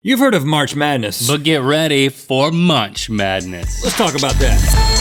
You've heard of March Madness. But get ready for Munch Madness. Let's talk about that.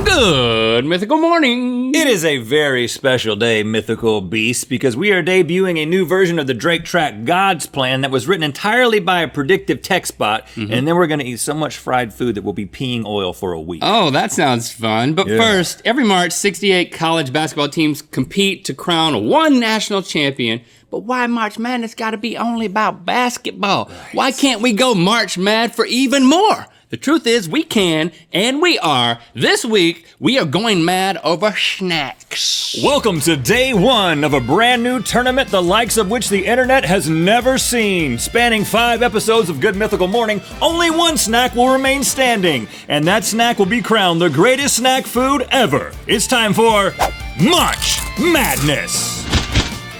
Good mythical morning. It is a very special day, mythical beasts, because we are debuting a new version of the Drake track God's Plan that was written entirely by a predictive text bot, and then we're gonna eat so much fried food that we'll be peeing oil for a week. Oh, that sounds fun. But Yeah. first, every March, 68 college basketball teams compete to crown one national champion. But why March Madness gotta be only about basketball? Why can't we go March Mad for even more? The truth is, we can, and we are. This week, we are going mad over snacks. Welcome to day one of a brand new tournament, the likes of which the internet has never seen. Spanning 5 episodes of Good Mythical Morning, only one snack will remain standing, and that snack will be crowned the greatest snack food ever. It's time for March Madness.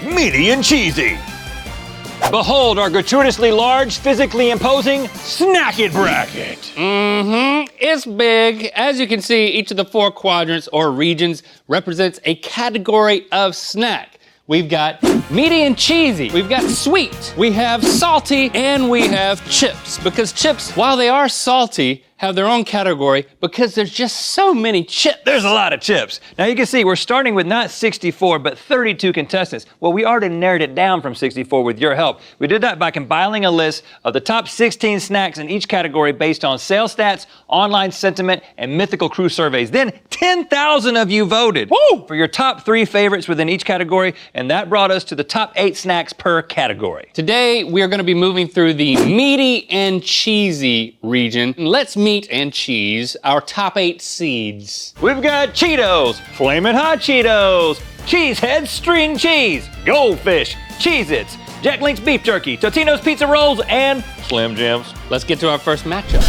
Meaty and cheesy. Behold our gratuitously large, physically imposing Snack It bracket. It's big. As you can see, each of the 4 quadrants or regions represents a category of snack. We've got meaty and cheesy, we've got sweet, we have salty, and we have chips. Because chips, while they are salty, have their own category because there's just so many chips. There's a lot of chips. Now you can see we're starting with not 64, but 32 contestants. Well, we already narrowed it down from 64 with your help. We did that by compiling a list of the top 16 snacks in each category based on sales stats, online sentiment, and Mythical Crew surveys. Then 10,000 of you voted for your top 3 favorites within each category, and that brought us to the top 8 snacks per category. Today, we are gonna be moving through the meaty and cheesy region. Let's meet and cheese our top 8 seeds. We've got Cheetos, Flamin' Hot Cheetos, Cheesehead String Cheese, Goldfish, Cheez-Its, Jack Link's Beef Jerky, Totino's Pizza Rolls, and Slim Jims. Let's get to our first matchup.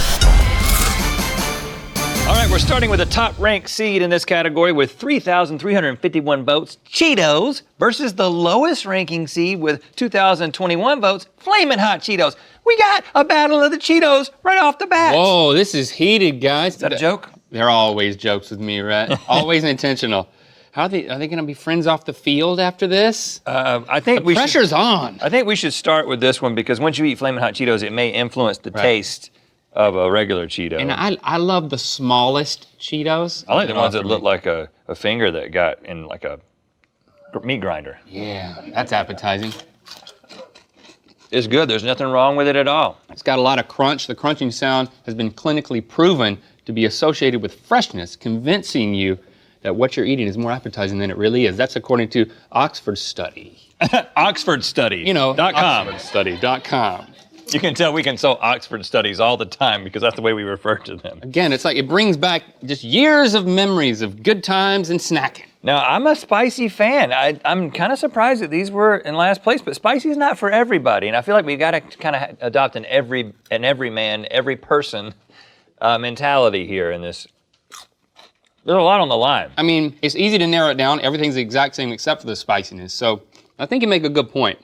All right, we're starting with the top ranked seed in this category with 3,351 votes, Cheetos, versus the lowest ranking seed with 2,021 votes, Flamin' Hot Cheetos. We got a battle of the Cheetos right off the bat. Whoa, this is heated, guys. Is that a joke? They're always jokes with me, right? Always intentional. Are they gonna be friends off the field after this? I think The pressure's on. I think we should start with this one because once you eat Flamin' Hot Cheetos, it may influence the taste of a regular Cheeto. And I love the smallest Cheetos. I like the ones that look like a finger that got in like a meat grinder. Yeah, that's appetizing. It's good. There's nothing wrong with it at all. It's got a lot of crunch. The crunching sound has been clinically proven to be associated with freshness, convincing you that what you're eating is more appetizing than it really is. That's according to Oxford Study. Oxford Study. You know, .com. OxfordStudy.com. You can tell we consult Oxford Studies all the time because that's the way we refer to them. Again, it's like it brings back just years of memories of good times and snacking. Now, I'm a spicy fan. I'm kind of surprised that these were in last place, but spicy is not for everybody. And I feel like we've got to kind of adopt an every man, every person mentality here in this. There's a lot on the line. I mean, it's easy to narrow it down. Everything's the exact same except for the spiciness. So I think you make a good point.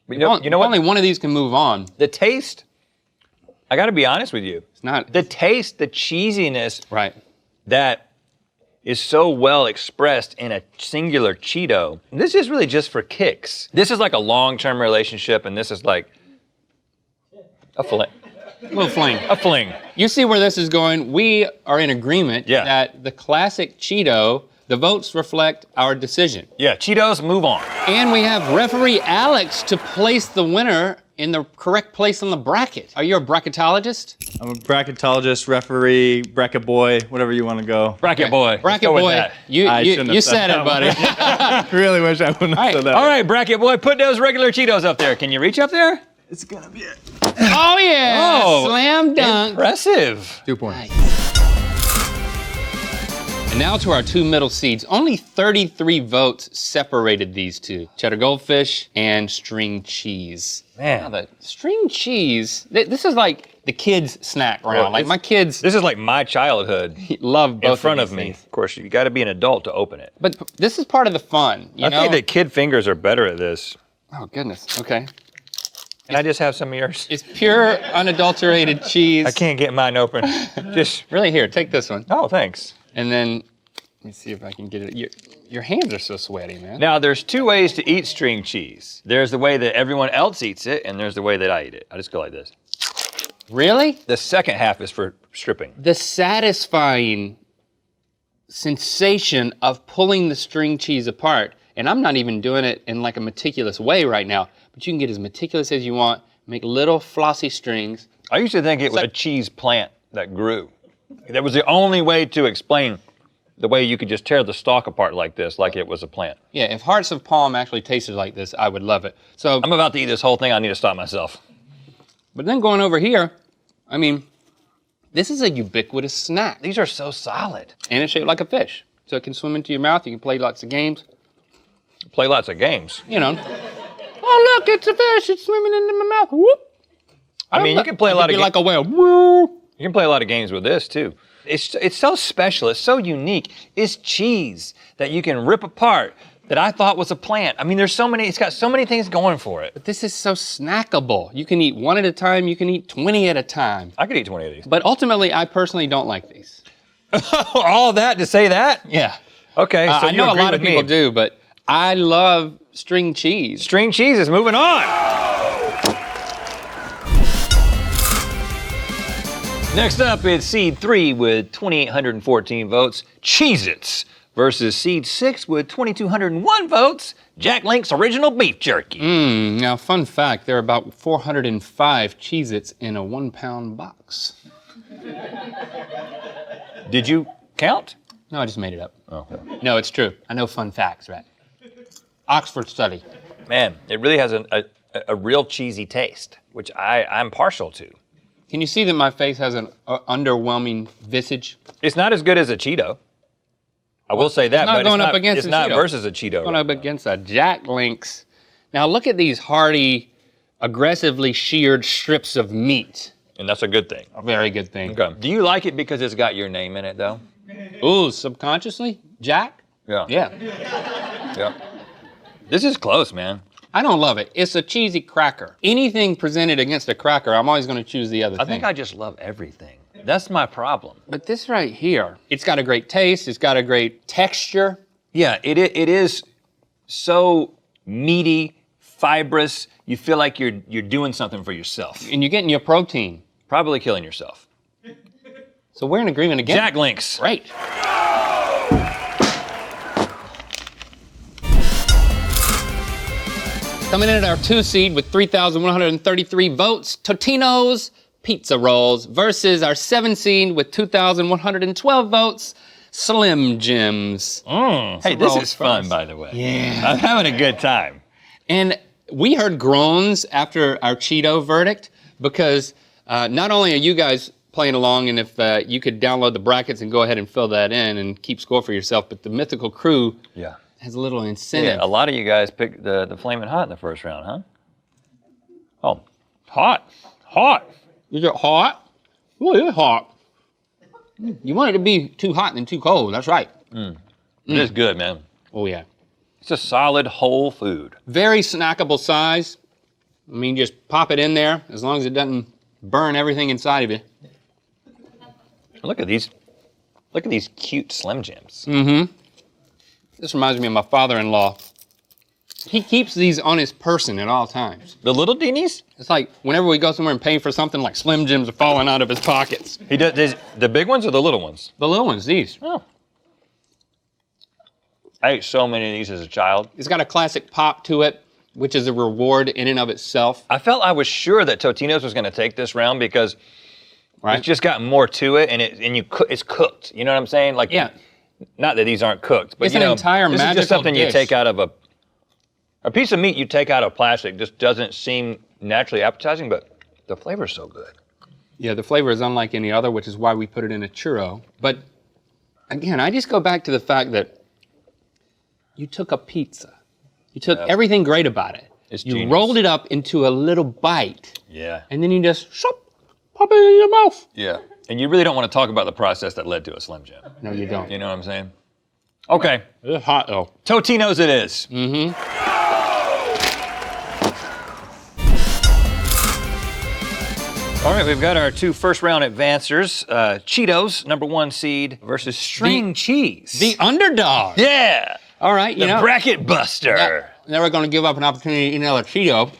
You know what? Only one of these can move on. The taste, I got to be honest with you. It's not. The taste, the cheesiness Right. that is so well expressed in a singular Cheeto. This is really just for kicks. This is like a long-term relationship, and this is like a fling. Little fling. A fling. You see where this is going. We are in agreement that the classic Cheeto, the votes reflect our decision. Yeah, Cheetos, move on. And we have referee Alex to place the winner in the correct place on the bracket. Are you a bracketologist? I'm a bracketologist, referee, bracket boy, whatever you want to go. Bracket boy. Bracket Let's go with boy, that. you said it, buddy. Really wish I wouldn't have said that. All right, bracket boy, put those regular Cheetos up there. Can you reach up there? It's gonna be it. Oh yeah, Oh, slam dunk. Impressive. 2 points. And now to our 2 middle seeds. Only 33 votes separated these two. Cheddar Goldfish and string cheese. Man. Now the string cheese, this is like the kids' snack round. Well, Like my kids This is like my childhood love both in front of of these me. things. Of course, you got to be an adult to open it. But this is part of the fun, you know? I think that kid fingers are better at this. Oh goodness, okay. Can I just have some of yours? It's pure, unadulterated cheese. I can't get mine open. Just, Really, here, take this one. oh, thanks. And then Let me see if I can get it. Your hands are so sweaty, man. Now, there's two ways to eat string cheese. There's the way that everyone else eats it, and there's the way that I eat it. I just go like this. Really? The second half is for stripping. The satisfying sensation of pulling the string cheese apart, and I'm not even doing it in like a meticulous way right now, but you can get as meticulous as you want, make little flossy strings. I used to think it was a cheese plant that grew. That was the only way to explain the way you could just tear the stalk apart like this, like it was a plant. Yeah, if Hearts of Palm actually tasted like this, I would love it. So, I'm about to eat this whole thing. I need to stop myself. but then going over here, I mean, this is a ubiquitous snack. These are so solid. And it's shaped like a fish. So it can swim into your mouth, you can play lots of games. Play lots of games. You know, oh look, it's a fish, it's swimming into my mouth. Whoop. I mean, you can play a lot of games. Like a whale. Woo. You can play a lot of games with this too. It's so special, it's so unique. It's cheese that you can rip apart that I thought was a plant. I mean, it's got so many things going for it. But this is so snackable. You can eat one at a time, you can eat 20 at a time. I could eat 20 of these. But ultimately, I personally don't like these. All that to say that? Yeah. Okay, so I you know a agree lot of with people me. do, but I love string cheese. String cheese is moving on. Next up is Seed 3 with 2,814 votes, Cheez-Its, versus Seed 6 with 2,201 votes, Jack Link's Original Beef Jerky. Now, fun fact, there are about 405 Cheez-Its in a 1-pound box. Did you count? No, I just made it up. Oh. No, it's true. I know fun facts, right? Oxford study. Man, it really has a real cheesy taste, which I'm partial to. Can you see that my face has an underwhelming visage? It's not as good as a Cheeto. I will say that, not but going it's up against it's a not Cheeto. versus a Cheeto. Going up against a Jack Link's. Now look at these hearty, aggressively sheared strips of meat. And that's a good thing. A very good thing. Okay. Do you like it because it's got your name in it, though? Ooh, subconsciously? Jack? Yeah. Yeah. Yeah. This is close, man. I don't love it. It's a cheesy cracker. Anything presented against a cracker, I'm always going to choose the other thing. I think I just love everything. That's my problem. But this right here, it's got a great taste. It's got a great texture. Yeah, it is so meaty, fibrous. You feel like you're doing something for yourself. And you're getting your protein. Probably killing yourself. So we're in agreement again. Jack Link's. Great. Coming in at our 2 seed with 3,133 votes, Totino's Pizza Rolls versus our 7 seed with 2,112 votes, Slim Jims. Hey, this is fun, by the way. Yeah. I'm having a good time. And we heard groans after our Cheeto verdict because not only are you guys playing along, and if you could download the brackets and go ahead and fill that in and keep score for yourself, but the Mythical Crew Yeah. has a little incentive. Yeah, a lot of you guys picked the Flamin' Hot in the first round, huh? Oh, hot. Hot. Is it hot? Well, it's hot. You want it to be too hot than too cold. That's right. It is good, man. Oh, yeah. It's a solid whole food. Very snackable size. I mean, just pop it in there as long as it doesn't burn everything inside of you. Look at these. Look at these cute Slim Jims. This reminds me of my father-in-law. He keeps these on his person at all times. The little Deenies? It's like whenever we go somewhere and pay for something, like Slim Jims are falling out of his pockets. He does the big ones or the little ones? The little ones, these. Oh. I ate so many of these as a child. It's got a classic pop to it, which is a reward in and of itself. I felt I was sure that Totino's was going to take this round because it's just got more to it, and it's cooked. You know what I'm saying? Like, Yeah. Not that these aren't cooked, but It's an entire this is magical just something you dish. take out of a piece of meat you take out of plastic. Just doesn't seem naturally appetizing, but the flavor's so good. Yeah, the flavor is unlike any other, which is why we put it in a churro. But again, I just go back to the fact that you took a pizza. You took everything great about it. It's you genius. rolled it up into a little bite, Yeah. and then you just pop it in your mouth. Yeah. And you really don't want to talk about the process that led to a Slim Jim. No, you don't. You know what I'm saying? Okay. It's hot though. Totino's it is. All right, we've got our 2 first-round advancers. Cheetos, #1 seed, versus string cheese. The underdog. Yeah! All right, The bracket buster. Never going to give up an opportunity to eat another Cheeto,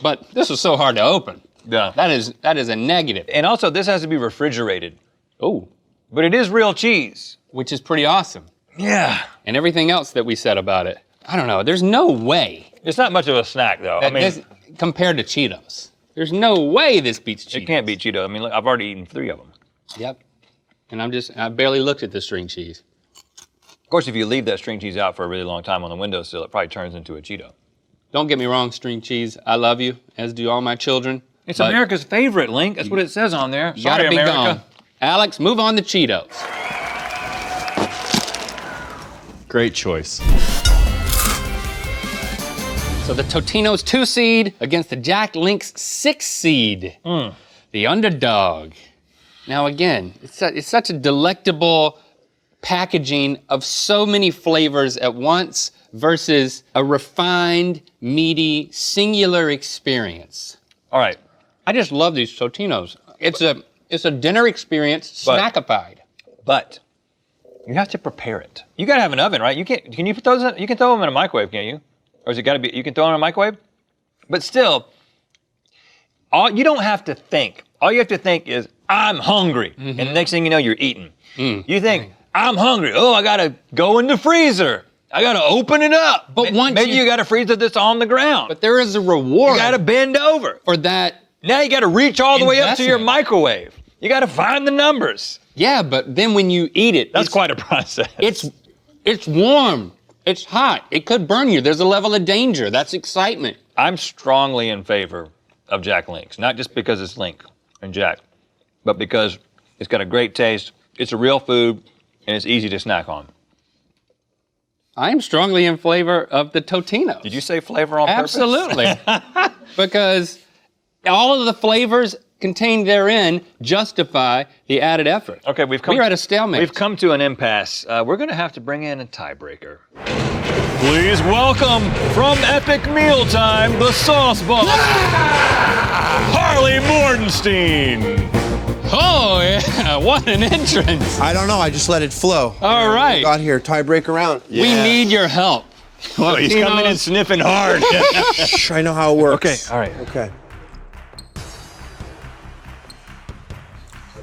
but this is so hard to open. Yeah. That is a negative. And also, this has to be refrigerated. Oh, But it is real cheese. which is pretty awesome. Yeah. And everything else that we said about it. I don't know. There's no way It's not much of a snack, though. that this, compared to Cheetos. There's no way this beats Cheetos. it can't beat Cheeto. I mean, look, I've already eaten 3 of them. Yep. And I barely looked at the string cheese. Of course, if you leave that string cheese out for a really long time on the windowsill, it probably turns into a Cheeto. Don't get me wrong, string cheese. I love you, as do all my children. It's but America's favorite, Link. That's what it says on there. you gotta Sorry, be America. gone. Alex, move on to Cheetos. Great choice. So the Totino's 2 seed against the Jack Link's 6 seed. The underdog. Now again, it's such a delectable packaging of so many flavors at once versus a refined, meaty, singular experience. All right. I just love these Totinos. It's a dinner experience, But- snackified. But you have to prepare it. You gotta have an oven, right? Can you put those in? You can throw them in a microwave, can't you? Or is it gotta be, you can throw them in a microwave? But still, you don't have to think. All you have to think is, I'm hungry. And the next thing you know, you're eating. You think, I'm hungry. Oh, I gotta go in the freezer. I gotta open it up. But once maybe you- you got a freezer that's on the ground. But there is a reward You gotta bend over. for that. Now you gotta reach all the way up to your Investment. microwave. You gotta find the numbers. Yeah, but then when you eat it, That's it's- quite a process. It's warm. It's hot. It could burn you. There's a level of danger. That's excitement. I'm strongly in favor of Jack Link's, not just because it's Link and Jack, but because it's got a great taste, it's a real food, and it's easy to snack on. I'm strongly in favor of the Totino. Did you say flavor on purpose? Absolutely. Because all of the flavors contained therein justify the added effort. Okay, We're at a stalemate. We've come to an impasse. We're going to have to bring in a tiebreaker. Please welcome from Epic Mealtime, the sauce boss, Harley Mordenstein. Oh, yeah. What an entrance. I don't know. I just let it flow. All right. Got here. Tiebreaker round. We need your help. Oh, he's coming in sniffing hard. I know how it works. Okay, all right. Okay.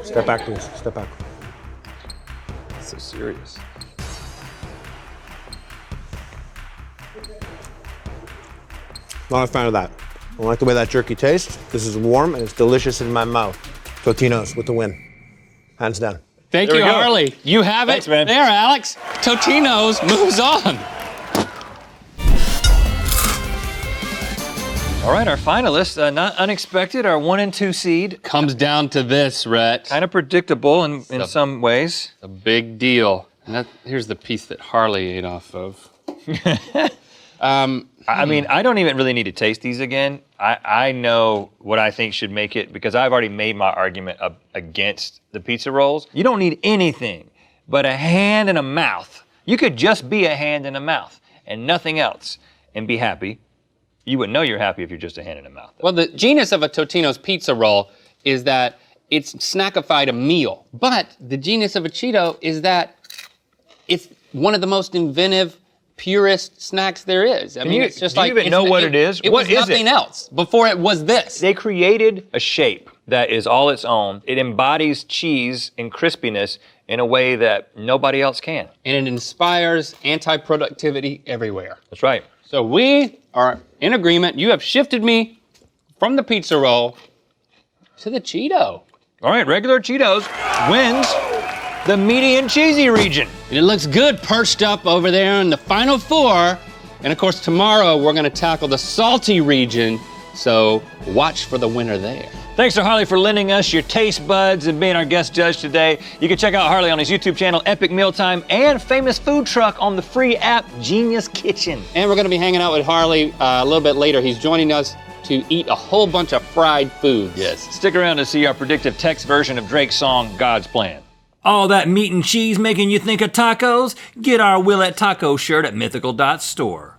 Step back, please. Step back. So serious. Not a fan of that. I don't like the way that jerky tastes. This is warm and it's delicious in my mouth. Totino's with the win. Hands down. Thank There you, we go. Harley. You have Thanks, it. man. There, Alex. Totino's moves on. All right, our finalists, not unexpected, our 1 and 2 seed. Comes down to this, Rhett. Kind of predictable in some ways. A big deal. And here's the piece that Harley ate off of. I mean, I don't even really need to taste these again. I know what I think should make it because I've already made my argument against the pizza rolls. You don't need anything but a hand and a mouth. You could just be a hand and a mouth and nothing else and be happy. You wouldn't know you're happy if you're just a hand and a mouth. Well, the genius of a Totino's pizza roll is that it's snackified a meal. But the genius of a Cheeto is that it's one of the most inventive, purest snacks there is. I mean, it's just do you like even know what it is? It What was is nothing it? else before it was this. They created a shape that is all its own. It embodies cheese and crispiness in a way that nobody else can. And it inspires anti-productivity everywhere. That's right. So we are in agreement. You have shifted me from the pizza roll to the Cheeto. All right, regular Cheetos wins the meaty and cheesy region. And it looks good perched up over there in the final 4. And of course, tomorrow we're gonna tackle the salty region. So watch for the winner there. Thanks to Harley for lending us your taste buds and being our guest judge today. You can check out Harley on his YouTube channel, Epic Mealtime, and Famous Food Truck on the free app, Genius Kitchen. And we're gonna be hanging out with Harley a little bit later. He's joining us to eat a whole bunch of fried foods. Yes, stick around to see our predictive text version of Drake's song, God's Plan. All that meat and cheese making you think of tacos? Get our Will at Taco shirt at mythical.store.